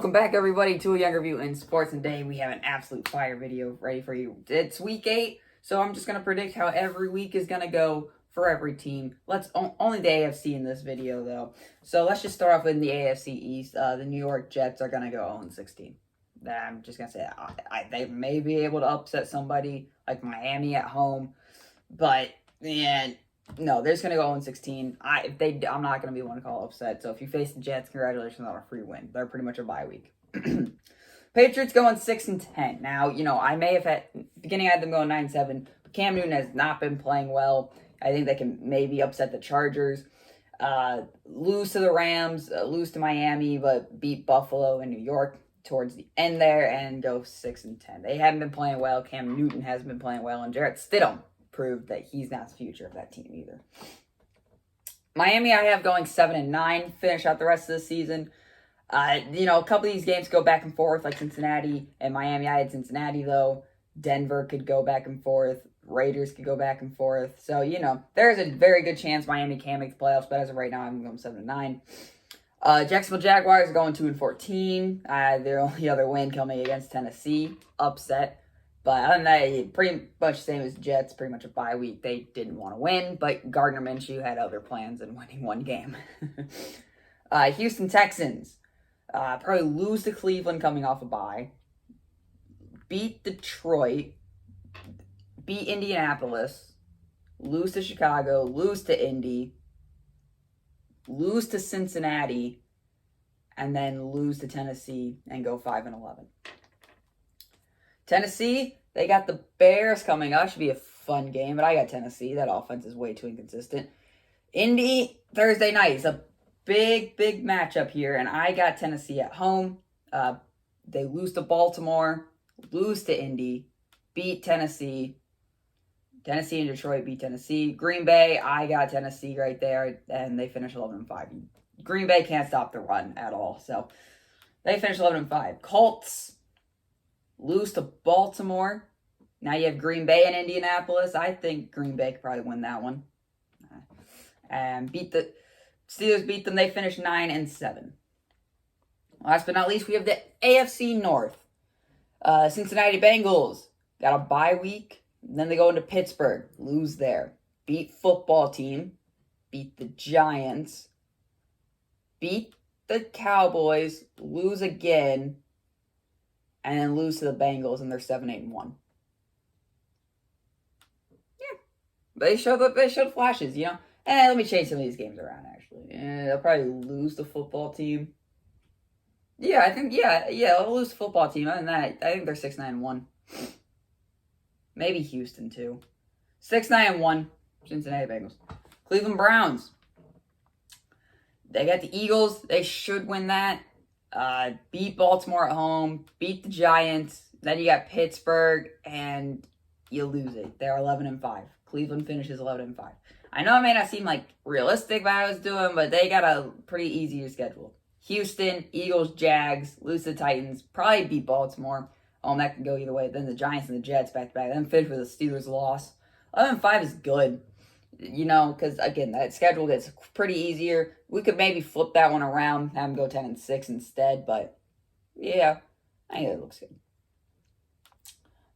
Welcome back, everybody, to a Younger View in Sports. And today we have an absolute fire video ready for you. It's week 8, so I'm just going to predict how every week is going to go for every team. Only the AFC in this video, though. So let's just start off in the AFC East. The New York Jets are going to go 0-16. I'm just going to say they may be able to upset somebody like Miami at home, but no, they're just going to go 0-16. I'm not going to be one to call upset. So if you face the Jets, congratulations on a free win. They're pretty much a bye week. Patriots going 6-10. Now, I may have beginning I had them going 9-7, but Cam Newton has not been playing well. I think they can maybe upset the Chargers. Lose to the Rams, lose to Miami, but beat Buffalo and New York towards the end there and go 6-10. They haven't been playing well. Cam Newton hasn't been playing well, and Jarrett Stidham proved that he's not the future of that team either. Miami, I have going 7-9, finish out the rest of the season. A couple of these games go back and forth, like Cincinnati and Miami. I had Cincinnati, though. Denver could go back and forth. Raiders could go back and forth. So, there's a very good chance Miami can make the playoffs, but as of right now, I'm going 7-9. Jacksonville Jaguars are going 2-14. Their only other win coming against Tennessee. Upset. But other than that, pretty much the same as Jets, pretty much a bye week. They didn't want to win, but Gardner Minshew had other plans than winning one game. Houston Texans, probably lose to Cleveland coming off a bye. Beat Detroit. Beat Indianapolis. Lose to Chicago. Lose to Indy. Lose to Cincinnati. And then lose to Tennessee and go 5-11. Tennessee, they got the Bears coming up. Should be a fun game, but I got Tennessee. That offense is way too inconsistent. Indy, Thursday night is a big matchup here, and I got Tennessee at home. They lose to Baltimore, lose to Indy, beat Tennessee. Tennessee and Detroit beat Tennessee. Green Bay, I got Tennessee right there, and they finish 11-5. Green Bay can't stop the run at all, so they finish 11-5. Colts lose to Baltimore. Now you have Green Bay and Indianapolis. I think Green Bay could probably win that one. And Steelers beat them. They finished 9-7. Last but not least, we have the AFC North. Cincinnati Bengals got a bye week. Then they go into Pittsburgh. Lose there. Beat football team. Beat the Giants. Beat the Cowboys. Lose again. And then lose to the Bengals, and they're 7-8-1. Yeah, they showed flashes, And let me change some of these games around. Actually, they'll probably lose the football team. Yeah, I think they'll lose the football team. Other than that, I think they're 6-9-1. Maybe Houston too. 6-9-1. Cincinnati Bengals. Cleveland Browns. They got the Eagles. They should win that. Beat Baltimore at home, beat the Giants, then you got Pittsburgh, and you lose it. They're 11-5. Cleveland finishes 11-5. I know it may not seem like realistic what I was doing, but they got a pretty easier schedule. Houston, Eagles, Jags, lose to the Titans, probably beat Baltimore. That can go either way. Then the Giants and the Jets back-to-back. Then finish with the Steelers loss. 11-5 is good. Because, again, that schedule gets pretty easier. We could maybe flip that one around, have them go 10-6 instead, but, yeah, I think it looks good.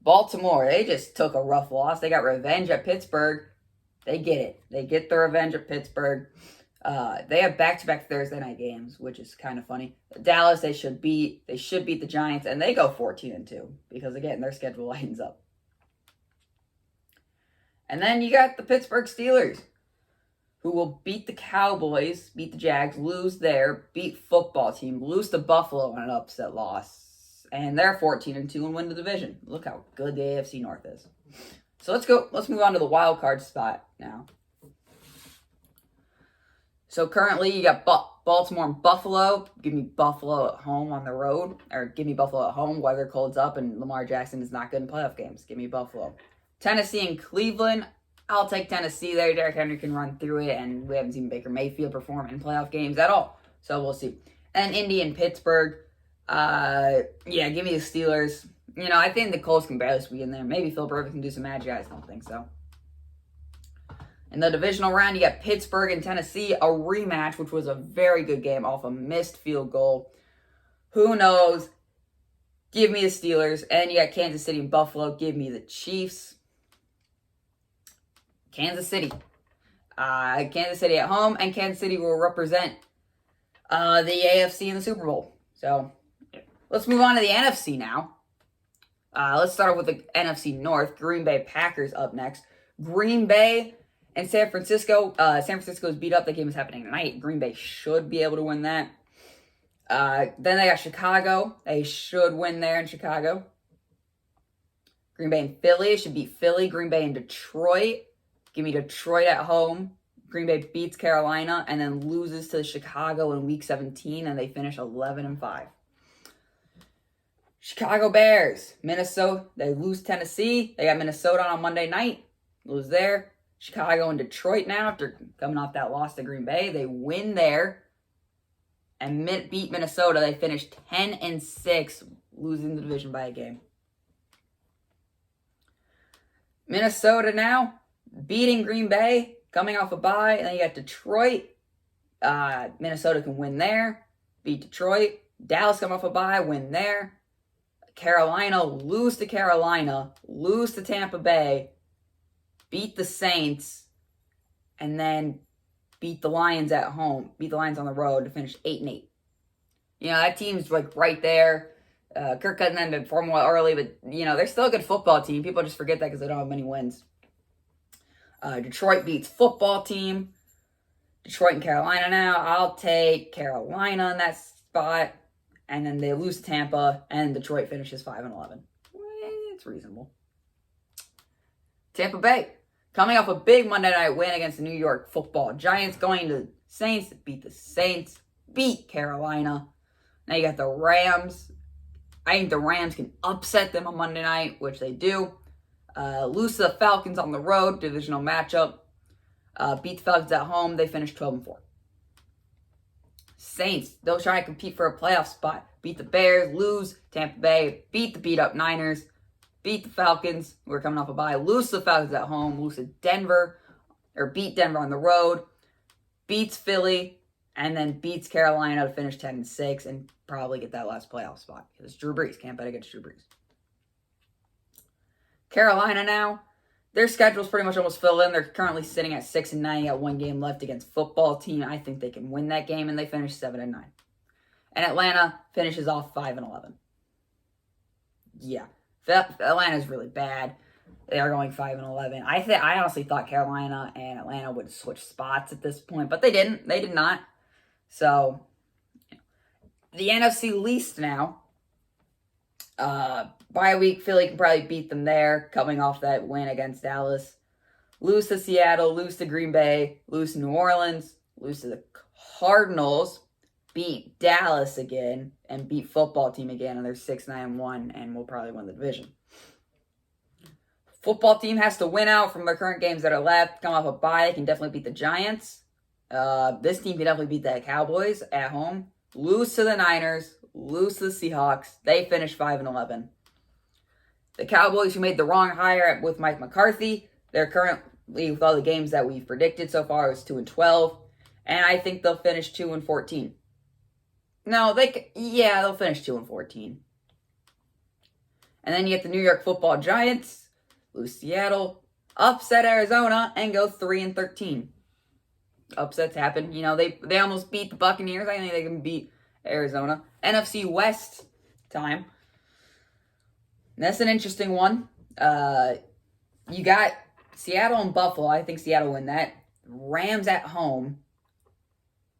Baltimore, they just took a rough loss. They got revenge at Pittsburgh. They get it. They get the revenge at Pittsburgh. They have back-to-back Thursday night games, which is kind of funny. Dallas, they should beat the Giants, and they go 14-2, because, again, their schedule lightens up. And then you got the Pittsburgh Steelers, who will beat the Cowboys, beat the Jags, lose there, beat football team, lose to Buffalo on an upset loss. And they're 14-2 and win the division. Look how good the AFC North is. So let's move on to the wild card spot now. So currently you got Baltimore and Buffalo. Give me Buffalo at home on the road. Or give me Buffalo at home. Weather colds up and Lamar Jackson is not good in playoff games. Give me Buffalo. Tennessee and Cleveland, I'll take Tennessee there. Derrick Henry can run through it, and we haven't seen Baker Mayfield perform in playoff games at all. So we'll see. And Indy and Pittsburgh, give me the Steelers. I think the Colts can barely squeak in there. Maybe Phil Rivers can do some magic. I just don't think so. In the divisional round, you got Pittsburgh and Tennessee, a rematch, which was a very good game off a missed field goal. Who knows? Give me the Steelers. And you got Kansas City and Buffalo. Give me the Chiefs. Kansas City. Kansas City at home, and Kansas City will represent the AFC in the Super Bowl. So let's move on to the NFC now. Let's start off with the NFC North. Green Bay Packers up next. Green Bay and San Francisco. San Francisco's beat up. The game is happening tonight. Green Bay should be able to win that. Then they got Chicago. They should win there in Chicago. Green Bay and Philly should beat Philly. Green Bay and Detroit. Give me Detroit at home. Green Bay beats Carolina and then loses to Chicago in Week 17, and they finish 11-5. Chicago Bears, Minnesota. They lose Tennessee. They got Minnesota on Monday night. Lose there. Chicago and Detroit now after coming off that loss to Green Bay. They win there and beat Minnesota. They finish 10-6, losing the division by a game. Minnesota now beating Green Bay, coming off a bye. And then you got Detroit. Minnesota can win there. Beat Detroit. Dallas come off a bye, win there. Carolina, lose to Carolina. Lose to Tampa Bay. Beat the Saints. And then beat the Lions at home. Beat the Lions on the road to finish 8-8. You know, that team's like right there. Kirk Cousins had been well early, but, you know, they're still a good football team. People just forget that because they don't have many wins. Detroit beats football team. Detroit and Carolina now. I'll take Carolina in that spot. And then they lose to Tampa, and Detroit finishes 5-11. It's reasonable. Tampa Bay, coming off a big Monday night win against the New York Football Giants, going to the Saints, beat the Saints, beat Carolina. Now you got the Rams. I think the Rams can upset them on Monday night, which they do. Lose to the Falcons on the road, divisional matchup. Beat the Falcons at home. They finished 12-4. Saints, they'll try to compete for a playoff spot. Beat the Bears, lose. Tampa Bay, beat the beat-up Niners. Beat the Falcons, who are coming off a bye. Lose to the Falcons at home. Lose to Denver, or beat Denver on the road. Beats Philly, and then beats Carolina to finish 10-6 and probably get that last playoff spot. Because Drew Brees. Can't bet against Drew Brees. Carolina now, their schedule's pretty much almost filled in. They're currently sitting at 6-9. Got one game left against football team. I think they can win that game, and they finish 7-9. And Atlanta finishes off 5-11. Yeah, Atlanta's really bad. They are going 5-11. I honestly thought Carolina and Atlanta would switch spots at this point, but they didn't. They did not. So, the NFC least now. Bye week, Philly can probably beat them there, coming off that win against Dallas. Lose to Seattle, lose to Green Bay, lose to New Orleans, lose to the Cardinals, beat Dallas again, and beat football team again, and they're 6-9-1, and will probably win the division. Football team has to win out from their current games that are left, come off a bye. They can definitely beat the Giants. This team can definitely beat the Cowboys at home. Lose to the Niners, lose to the Seahawks. They finish 5-11. The Cowboys, who made the wrong hire with Mike McCarthy, they're currently, with all the games that we've predicted so far, is 2-12. And I think they'll finish 2-14. No, they'll finish 2-14. And then you get the New York Football Giants, lose Seattle, upset Arizona, and go 3-13. Upsets happen. You know, they almost beat the Buccaneers. I think they can beat Arizona. NFC West time. That's an interesting one. You got Seattle and Buffalo. I think Seattle win that. Rams at home,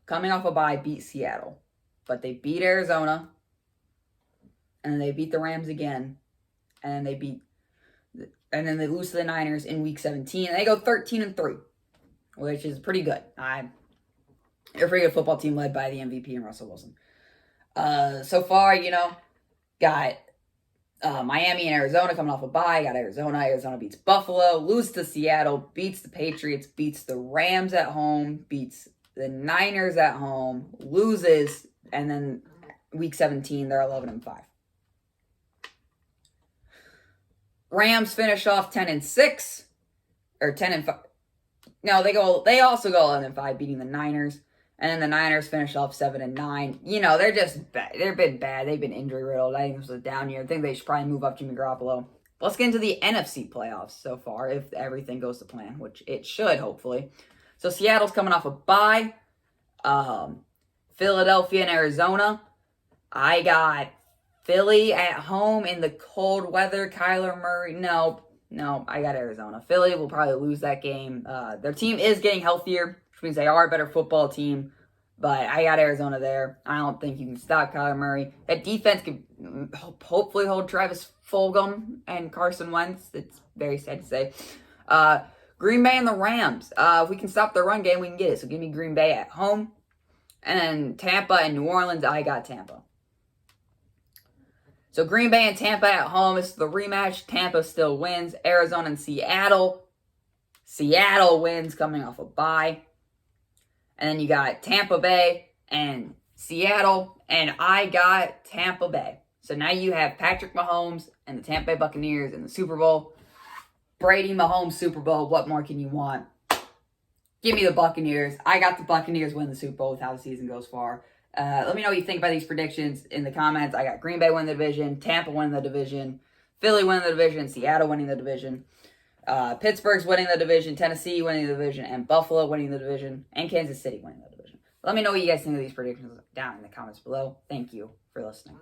coming off a bye, beat Seattle. But they beat Arizona. And then they beat the Rams again. And then they lose to the Niners in Week 17. And they go 13-3, which is pretty good. They're a pretty good football team led by the MVP and Russell Wilson. So far, you know, got Miami and Arizona coming off a bye. Got Arizona. Arizona beats Buffalo. Loses to Seattle. Beats the Patriots. Beats the Rams at home. Beats the Niners at home. Loses. And then Week 17, they're 11-5. Rams finish off 10-6. Or 10-5. No, they also go 11-5, beating the Niners. And then the Niners finish off 7-9. You know, they're just bad. They've been bad. They've been injury riddled. I think this was a down year. I think they should probably move up Jimmy Garoppolo. Let's get into the NFC playoffs so far, if everything goes to plan, which it should, hopefully. So Seattle's coming off a bye. Philadelphia and Arizona. I got Philly at home in the cold weather. Kyler Murray. No, I got Arizona. Philly will probably lose that game. Their team is getting healthier, which means they are a better football team. But I got Arizona there. I don't think you can stop Kyler Murray. That defense can hopefully hold Travis Fulgham and Carson Wentz. It's very sad to say. Green Bay and the Rams. If we can stop the run game, we can get it. So give me Green Bay at home. And Tampa and New Orleans, I got Tampa. So Green Bay and Tampa at home. This is the rematch. Tampa still wins. Arizona and Seattle. Seattle wins coming off a bye. And then you got Tampa Bay and Seattle. And I got Tampa Bay. So now you have Patrick Mahomes and the Tampa Bay Buccaneers in the Super Bowl. Brady Mahomes Super Bowl. What more can you want? Give me the Buccaneers. I got the Buccaneers win the Super Bowl with how the season goes far. Let me know what you think about these predictions in the comments. I got Green Bay winning the division, Tampa winning the division, Philly winning the division, Seattle winning the division, Pittsburgh's winning the division, Tennessee winning the division, and Buffalo winning the division, and Kansas City winning the division. Let me know what you guys think of these predictions down in the comments below. Thank you for listening.